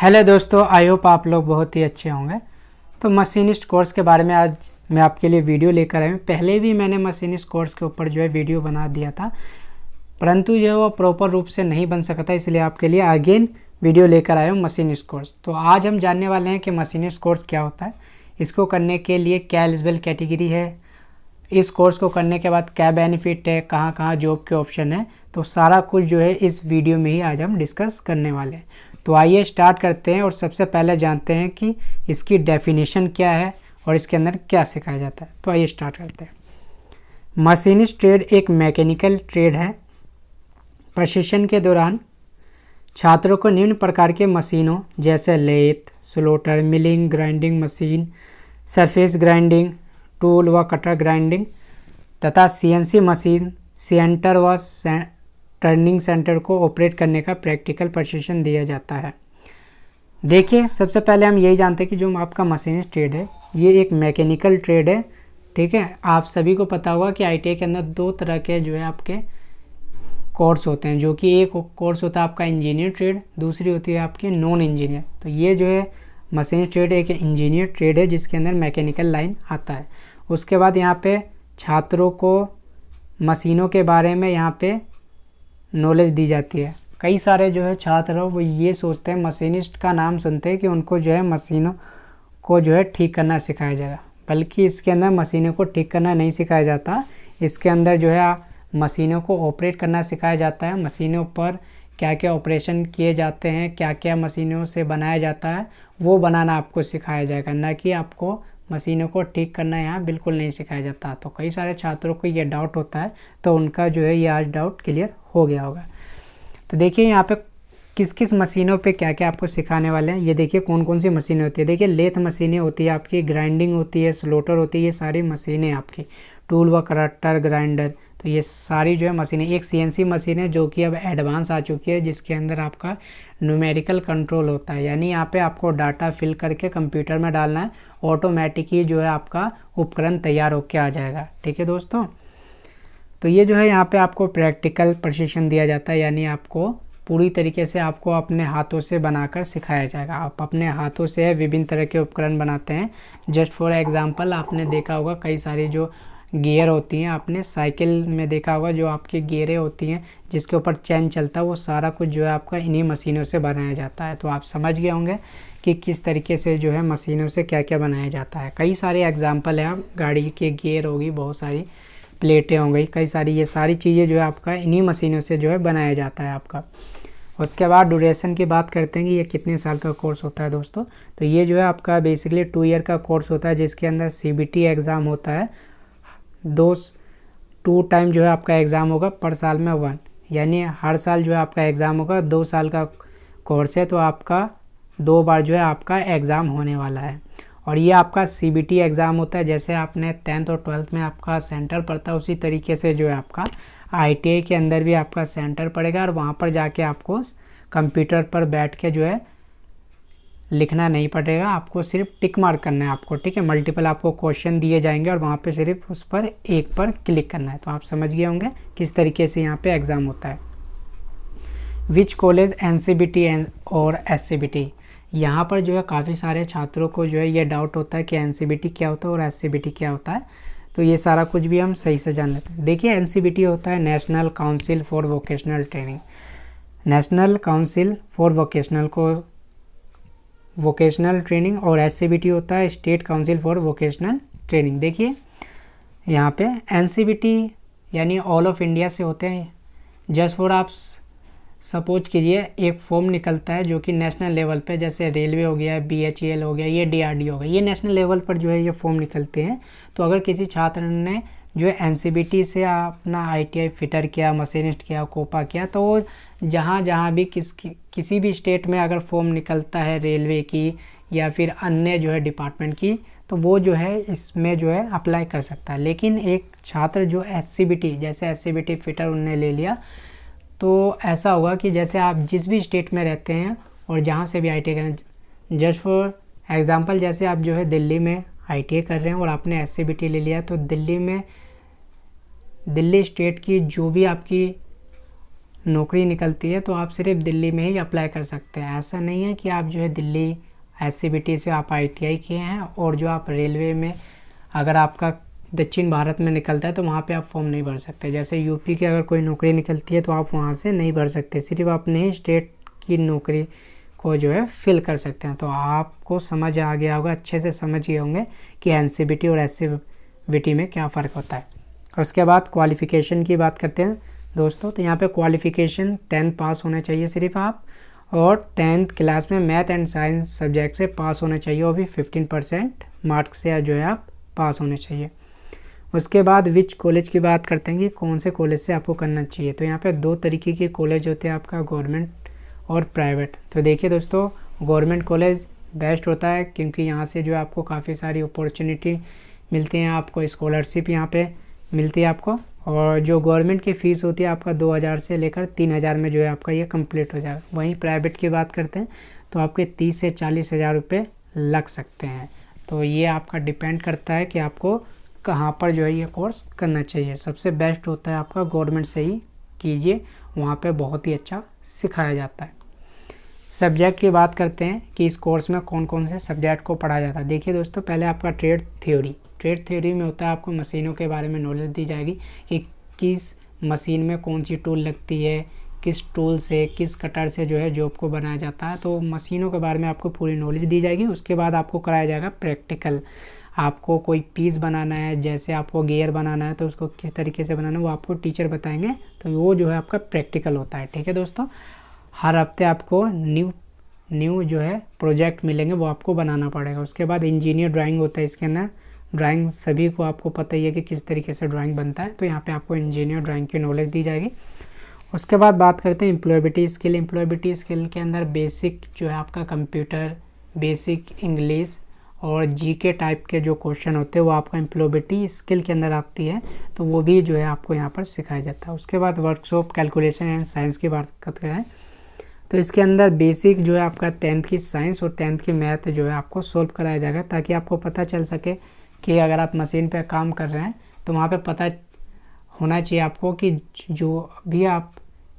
Hello दोस्तों, I hope आप लोग बहुत ही अच्छे होंगे। तो मशीनिस्ट कोर्स के बारे में आज मैं आपके लिए वीडियो लेकर आया हूँ। पहले भी मैंने मशीनिस्ट कोर्स के ऊपर जो है वीडियो बना दिया था, परंतु जो वो प्रॉपर रूप से नहीं बन सका था, इसलिए आपके लिए अगेन वीडियो लेकर आया हूँ मशीनिस्ट कोर्स। तो आज हम जानने वाले हैं कि मशीनिस्ट कोर्स क्या होता है, इसको करने के लिए क्या एलिजिबल कैटेगरी है, इस कोर्स को करने के बाद क्या बेनिफिट है, कहाँ कहाँ जॉब के ऑप्शन है। तो सारा कुछ जो है इस वीडियो में ही आज हम डिस्कस करने वाले हैं। तो आइए स्टार्ट करते हैं और सबसे पहले जानते हैं कि इसकी डेफिनेशन क्या है और इसके अंदर क्या सिखाया जाता है। तो आइए स्टार्ट करते हैं। मशीनिस्ट ट्रेड एक मैकेनिकल ट्रेड है। प्रशिक्षण के दौरान छात्रों को निम्न प्रकार के मशीनों जैसे lathe, slotter, milling, grinding machine, surface grinding, tool व कटर ग्राइंडिंग तथा सीएनसी मशीन, सिएंटर व टर्निंग सेंटर को ऑपरेट करने का प्रैक्टिकल प्रशिक्षण दिया जाता है। देखिए, सबसे पहले हम यही जानते हैं कि जो आपका मशीनिस्ट ट्रेड है ये एक मैकेनिकल ट्रेड है। ठीक है, आप सभी को पता होगा कि आईटीआई के अंदर दो तरह के जो है आपके कोर्स होते हैं, जो कि एक कोर्स होता है आपका इंजीनियर ट्रेड, दूसरी होती है आपकी नॉन इंजीनियर। तो ये जो है मशीनिस्ट ट्रेड एक इंजीनियर ट्रेड है जिसके अंदर मैकेनिकल लाइन आता है। उसके बाद यहाँ पे छात्रों को मशीनों के बारे में यहाँ पे नॉलेज दी जाती है। कई सारे जो है छात्र वो ये सोचते हैं, मशीनिस्ट का नाम सुनते हैं कि उनको जो है मशीनों को जो है ठीक करना सिखाया जाएगा, बल्कि इसके अंदर मशीनों को ठीक करना नहीं सिखाया जाता। इसके अंदर जो है मशीनों को ऑपरेट करना सिखाया जाता है। मशीनों पर क्या क्या ऑपरेशन किए जाते हैं, क्या क्या मशीनों से बनाया जाता है, वो बनाना आपको सिखाया जाएगा, ना कि आपको मशीनों को ठीक करना यहाँ बिल्कुल नहीं सिखाया जाता। तो कई सारे छात्रों को ये डाउट होता है, तो उनका जो है ये आज डाउट क्लियर हो गया होगा। तो देखिए यहाँ पे किस किस मशीनों पे क्या क्या आपको सिखाने वाले हैं। ये देखिए कौन कौन सी मशीनें होती है। देखिए, लेथ मशीनें होती है आपकी, ग्राइंडिंग होती है, स्लोटर होती है, ये सारी मशीनें आपकी, टूल व कटर ग्राइंडर। तो ये सारी जो है मशीनें, एक सीएनसी मशीन है जो कि अब एडवांस आ चुकी है, जिसके अंदर आपका न्यूमेरिकल कंट्रोल होता है, यानी यहाँ पे आपको डाटा फिल करके कंप्यूटर में डालना है, ऑटोमेटिक ही जो है आपका उपकरण तैयार होकर आ जाएगा। ठीक है दोस्तों, तो ये जो है यहाँ पे आपको प्रैक्टिकल प्रशिक्षण दिया जाता है, यानी आपको पूरी तरीके से आपको अपने हाथों से बनाकर सिखाया जाएगा। आप अपने हाथों से विभिन्न तरह के उपकरण बनाते हैं। जस्ट फॉर एग्जांपल, आपने देखा होगा कई सारी जो गियर होती हैं, आपने साइकिल में देखा होगा जो आपकी गियरें होती हैं जिसके ऊपर चैन चलता है, वो सारा कुछ जो है आपका इन्हीं मशीनों से बनाया जाता है। तो आप समझ गए होंगे कि किस तरीके से जो है मशीनों से क्या क्या बनाया जाता है। कई सारे एग्जाम्पल हैं, आप गाड़ी के गियर होगी, बहुत सारी प्लेटें हो गई, कई सारी, ये सारी चीज़ें जो है आपका इन्हीं मशीनों से जो है बनाया जाता है आपका। उसके बाद ड्यूरेशन की बात करते हैं कि ये कितने साल का कोर्स होता है दोस्तों। तो ये जो है आपका बेसिकली 2 ईयर का कोर्स होता है, जिसके अंदर सीबीटी एग्ज़ाम होता है। 2 टाइम जो है आपका एग्ज़ाम होगा पर साल में 1, यानी हर साल जो है आपका एग्ज़ाम होगा। 2 साल का कोर्स है तो आपका 2 बार जो है आपका एग्ज़ाम होने वाला है। और ये आपका सीबीटी एग्ज़ाम होता है, जैसे आपने 10th और 12th में आपका सेंटर पड़ता है, उसी तरीके से जो है आपका आईटीआई के अंदर भी आपका सेंटर पड़ेगा, और वहाँ पर जाके आपको कंप्यूटर पर बैठ के जो है लिखना नहीं पड़ेगा, आपको सिर्फ टिक मार्क करना है आपको। ठीक है, मल्टीपल आपको क्वेश्चन दिए जाएंगे और वहाँ पे सिर्फ उस पर एक पर क्लिक करना है। तो आप समझ गए होंगे किस तरीके से यहाँ पे एग्ज़ाम होता है। विच कॉलेज एनसीबीटी और एससीबीटी, यहाँ पर जो है काफ़ी सारे छात्रों को जो है ये डाउट होता है कि एनसीबीटी क्या होता है और एससीबीटी क्या होता है। तो ये सारा कुछ भी हम सही से जान लेते हैं। देखिए, एनसीबीटी होता है national council for vocational training, national council for vocational training, और एससीबीटी होता है state council for vocational training. देखिए यहाँ पे एनसीबीटी यानी ऑल ऑफ इंडिया से होते हैं। जस्ट फॉर आप सपोज कीजिए एक फॉर्म निकलता है जो कि नेशनल लेवल पे, जैसे रेलवे हो गया, बीएचईएल हो गया, ये डीआरडीओ हो गया, ये नेशनल लेवल पर जो है ये फॉर्म निकलते हैं। तो अगर किसी छात्र ने जो है एनसीबीटी से अपना आईटीआई फिटर किया, मशीनिस्ट किया, कोपा किया, तो वो जहाँ भी किसी भी स्टेट में अगर फॉर्म निकलता है रेलवे की या फिर अन्य जो है डिपार्टमेंट की, तो वो जो है इसमें जो है अप्लाई कर सकता है। लेकिन एक छात्र जो एससीबीटी, जैसे एससीबीटी फिटर उनने ले लिया, तो ऐसा होगा कि जैसे आप जिस भी स्टेट में रहते हैं और जहाँ से भी आईटीआई करें, जस्ट फॉर एग्जांपल जैसे आप जो है दिल्ली में आईटीआई कर रहे हैं और आपने एससीबीटी ले लिया, तो दिल्ली स्टेट की जो भी आपकी नौकरी निकलती है तो आप सिर्फ दिल्ली में ही अप्लाई कर सकते हैं। ऐसा नहीं है कि आप जो है दिल्ली SCBT से आप ITI किए हैं और जो आप रेलवे में अगर आपका दक्षिण भारत में निकलता है तो वहाँ पे आप फॉर्म नहीं भर सकते। जैसे यूपी की अगर कोई नौकरी निकलती है तो आप वहाँ से नहीं भर सकते, सिर्फ अपने ही स्टेट की नौकरी को जो है फिल कर सकते हैं। तो आपको समझ आ गया होगा, अच्छे से समझ गए होंगे कि NCBT और SCBT में क्या फ़र्क होता है। उसके बाद क्वालिफ़िकेशन की बात करते हैं दोस्तों। तो यहाँ पे क्वालिफ़िकेशन 10th पास होना चाहिए सिर्फ आप, और 10th क्लास में मैथ एंड साइंस सब्जेक्ट से पास होना चाहिए, और भी 15% मार्क्स से जो है आप पास होने चाहिए। उसके बाद विच कॉलेज की बात करते हैं कि कौन से कॉलेज से आपको करना चाहिए। तो यहाँ पे 2 तरीके के कॉलेज होते हैं आपका, गवर्नमेंट और प्राइवेट। तो देखिए दोस्तों, गवर्नमेंट कॉलेज बेस्ट होता है क्योंकि यहाँ से जो है आपको काफ़ी सारी अपॉर्चुनिटी मिलती हैं, आपको स्कॉलरशिप यहाँ पे मिलती है आपको, और जो गवर्नमेंट की फ़ीस होती है आपका 2000 से लेकर 3000 में जो है आपका ये कंप्लीट हो जाएगा। वहीं प्राइवेट की बात करते हैं तो आपके 30 से 40 हज़ार रुपये लग सकते हैं। तो ये आपका डिपेंड करता है कि आपको कहाँ पर जो है ये कोर्स करना चाहिए। सबसे बेस्ट होता है आपका गवर्नमेंट से ही कीजिए, वहाँ पे बहुत ही अच्छा सिखाया जाता है। सब्जेक्ट की बात करते हैं कि इस कोर्स में कौन कौन से सब्जेक्ट को पढ़ाया जाता है। देखिए दोस्तों, पहले आपका ट्रेड थ्योरी में होता है, आपको मशीनों के बारे में नॉलेज दी जाएगी कि किस मशीन में कौन सी टूल लगती है, किस टूल से, किस कटर से जो है जॉब को बनाया जाता है। तो मशीनों के बारे में आपको पूरी नॉलेज दी जाएगी। उसके बाद आपको कराया जाएगा प्रैक्टिकल। आपको कोई पीस बनाना है, जैसे आपको गियर बनाना है तो उसको किस तरीके से बनाना है वो आपको टीचर बताएंगे। तो वो जो है आपका प्रैक्टिकल होता है। ठीक है दोस्तों, हर हफ्ते आपको न्यू जो है प्रोजेक्ट मिलेंगे, वो आपको बनाना पड़ेगा। उसके बाद इंजीनियर ड्राइंग होता है, इसके अंदर ड्राइंग सभी को आपको पता ही है कि किस तरीके से ड्राइंग बनता है। तो यहाँ पे आपको इंजीनियर ड्राइंग की नॉलेज दी जाएगी। उसके बाद बात करते हैं एम्प्लॉयबिलिटी स्किल। एम्प्लॉयबिलिटी स्किल के अंदर बेसिक जो है आपका कंप्यूटर, बेसिक इंग्लिश और GK टाइप के जो क्वेश्चन होते हैं वो आपका एम्प्लॉयबिलिटी स्किल के अंदर आती है, तो वो भी जो है आपको यहाँ पर सिखाया जाता है। उसके बाद वर्कशॉप कैलकुलेशन एंड साइंस की बात करते हैं तो इसके अंदर बेसिक जो है आपका 10th की साइंस और 10th की मैथ जो है आपको सोल्व कराया जाएगा, ताकि आपको पता चल सके कि अगर आप मशीन पे काम कर रहे हैं तो वहाँ पे पता होना चाहिए आपको कि जो भी आप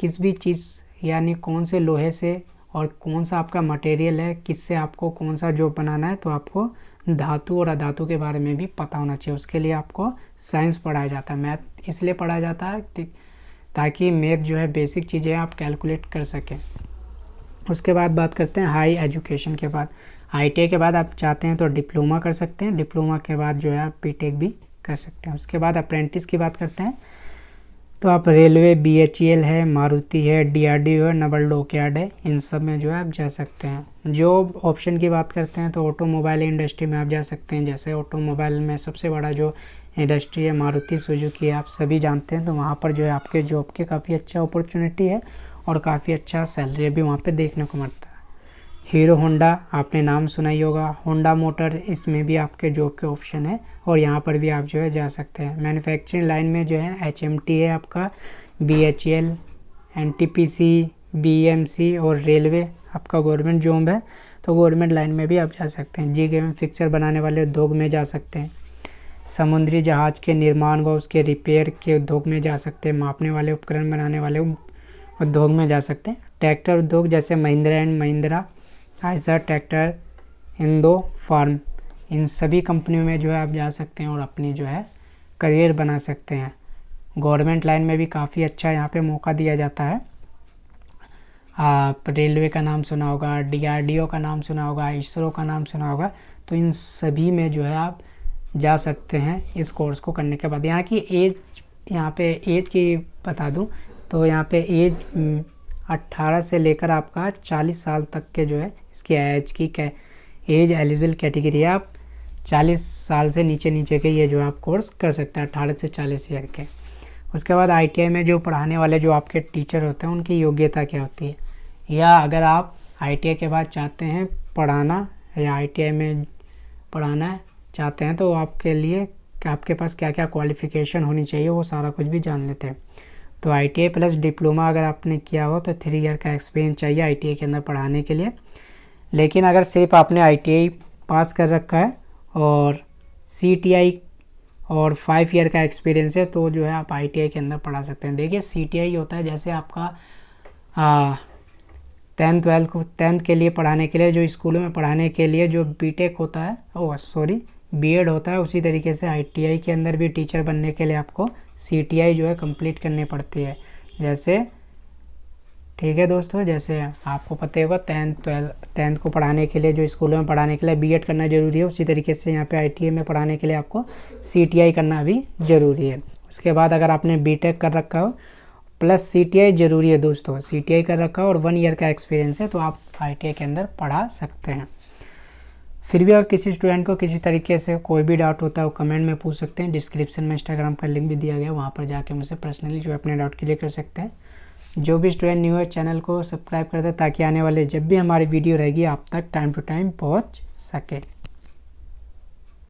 किस भी चीज़ यानी कौन से लोहे से और कौन सा आपका मटेरियल है, किससे आपको कौन सा जॉब बनाना है। तो आपको धातु और अधातु के बारे में भी पता होना चाहिए। उसके लिए आपको साइंस पढ़ाया जाता है। मैथ इसलिए पढ़ाया जाता है ताकि मैथ जो है बेसिक चीज़ें आप कैलकुलेट कर सकें। उसके बाद बात करते हैं हाई एजुकेशन के बाद। ITI के बाद आप चाहते हैं तो डिप्लोमा कर सकते हैं, डिप्लोमा के बाद जो है आप BTech भी कर सकते हैं। उसके बाद अप्रेंटिस की बात करते हैं तो आप रेलवे, BHEL है, मारुति है, DRDO है, नवल डॉकयार्ड है, इन सब में जो है आप जा सकते हैं। जॉब ऑप्शन की बात करते हैं तो ऑटोमोबाइल इंडस्ट्री में आप जा सकते हैं। जैसे ऑटोमोबाइल में सबसे बड़ा जो इंडस्ट्री है मारुति सुजुकी, आप सभी जानते हैं। तो वहाँ पर जो है आपके जॉब के काफ़ी अच्छा अपॉर्चुनिटी है और काफ़ी अच्छा सैलरी भी वहाँ पे देखने को मिलता है। हीरो होंडा आपने नाम सुना ही होगा, होंडा मोटर, इसमें भी आपके जॉब के ऑप्शन है और यहाँ पर भी आप जो है जा सकते हैं। मैन्युफैक्चरिंग लाइन में जो है HMT है आपका, BHEL, NTPC, BMC और रेलवे आपका गवर्नमेंट जॉब है, तो गवर्नमेंट लाइन में भी आप जा सकते हैं। GKM फिक्सर बनाने वाले उद्योग में जा सकते हैं। समुद्री जहाज़ के निर्माण व उसके रिपेयर के उद्योग में जा सकते हैं। मापने वाले उपकरण बनाने वाले उद्योग में जा सकते हैं। ट्रैक्टर उद्योग जैसे Mahindra and Mahindra, Eicher tractor, इंदो फार्म, इन सभी कंपनियों में जो है आप जा सकते हैं और अपनी जो है करियर बना सकते हैं। गवर्नमेंट लाइन में भी काफ़ी अच्छा यहाँ पे मौका दिया जाता है। आप रेलवे का नाम सुना होगा, DRDO का नाम सुना होगा, ISRO का नाम सुना होगा, तो इन सभी में जो है आप जा सकते हैं इस कोर्स को करने के बाद। यहाँ की एज, यहाँ पे एज की बता दूँ तो यहाँ पे एज 18 से लेकर आपका 40 साल तक के जो है इसकी एज एलिजिबल कैटेगरी है। आप 40 साल से नीचे के ये जो आप कोर्स कर सकते हैं, 18 से 40 ईयर के। उसके बाद ITI में जो पढ़ाने वाले जो आपके टीचर होते हैं उनकी योग्यता क्या होती है, या अगर आप ITI के बाद चाहते हैं पढ़ाना या ITI में पढ़ाना चाहते हैं तो आपके लिए आपके पास क्या क्या क्वालिफ़िकेशन होनी चाहिए वो सारा कुछ भी जान लेते हैं। तो ITI प्लस डिप्लोमा अगर आपने किया हो तो 3 ईयर का एक्सपीरियंस चाहिए ITI के अंदर पढ़ाने के लिए। लेकिन अगर सिर्फ आपने ITI पास कर रखा है और CTI और 5 ईयर का एक्सपीरियंस है तो जो है आप ITI के अंदर पढ़ा सकते हैं। देखिए CTI होता है जैसे आपका 10th के लिए पढ़ाने के लिए, जो स्कूलों में पढ़ाने के लिए जो बीटेक होता है, बीएड होता है, उसी तरीके से ITI के अंदर भी टीचर बनने के लिए आपको CTI जो है कंप्लीट करनी पड़ती है। जैसे ठीक है दोस्तों, जैसे आपको पता होगा 10th को पढ़ाने के लिए, जो स्कूलों में पढ़ाने के लिए बीएड करना ज़रूरी है, उसी तरीके से यहाँ पे ITI में पढ़ाने के लिए आपको CTI करना भी ज़रूरी है। उसके बाद अगर आपने बीटेक कर रखा हो प्लस CTI ज़रूरी है दोस्तों, CTI कर रखा हो और 1 ईयर का एक्सपीरियंस है तो आप ITI के अंदर पढ़ा सकते हैं। फिर भी अगर किसी स्टूडेंट को किसी तरीके से कोई भी डाउट होता है वो कमेंट में पूछ सकते हैं। डिस्क्रिप्शन में इंस्टाग्राम का लिंक भी दिया गया है, वहाँ पर जाके मुझसे पर्सनली जो है अपने डाउट क्लियर कर सकते हैं। जो भी स्टूडेंट न्यू है चैनल को सब्सक्राइब कर दे ताकि आने वाले जब भी हमारी वीडियो रहेगी आप तक टाइम टू टाइम पहुँच सके।